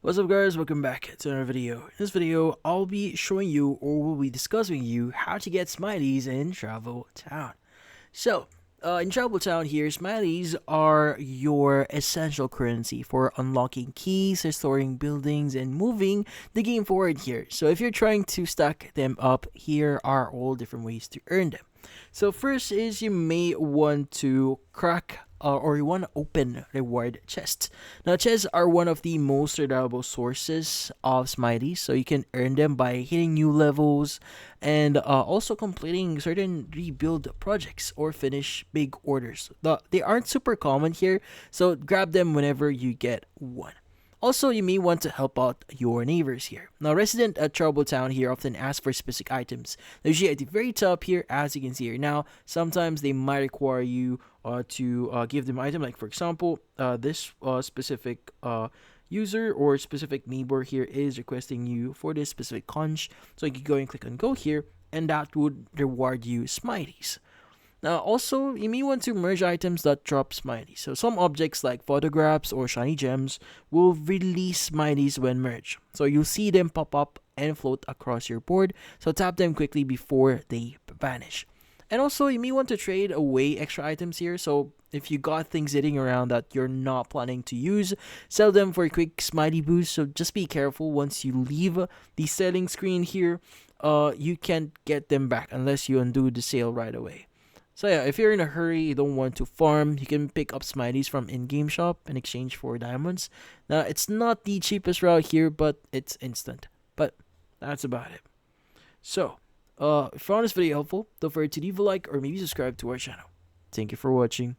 What's up guys, welcome back to another video. In this video, I'll be showing you or we'll be discussing you how to get Smileys in Travel Town. So, in Travel Town here, Smileys are your essential currency for unlocking keys, restoring buildings, and moving the game forward here. So if you're trying to stack them up, here are all different ways to earn them. So first is you may want to crack or you want to open reward chests. Now chests are one of the most reliable sources of smileys, so you can earn them by hitting new levels and also completing certain rebuild projects or finish big orders. They aren't super common here, so grab them whenever you get one. Also, you may want to help out your neighbors here. Now, resident at Trouble Town here often ask for specific items. Now, usually at the very top here, as you can see here. Now, sometimes they might require you to give them an item. Like, for example, this specific user or specific neighbor here is requesting you for this specific conch. So you can go and click on go here, and that would reward you smileys. Now, also, you may want to merge items that drop smileys. So, some objects like photographs or shiny gems will release smileys when merged. So, you'll see them pop up and float across your board. So, tap them quickly before they vanish. And also, you may want to trade away extra items here. So, if you got things sitting around that you're not planning to use, sell them for a quick smiley boost. So, just be careful once you leave the selling screen here. You can't get them back unless you undo the sale right away. So yeah, if you're in a hurry, you don't want to farm, you can pick up smileys from in-game shop in exchange for diamonds. Now, it's not the cheapest route here, but it's instant. But that's about it. So, if you found this video helpful, don't forget to leave a like or maybe subscribe to our channel. Thank you for watching.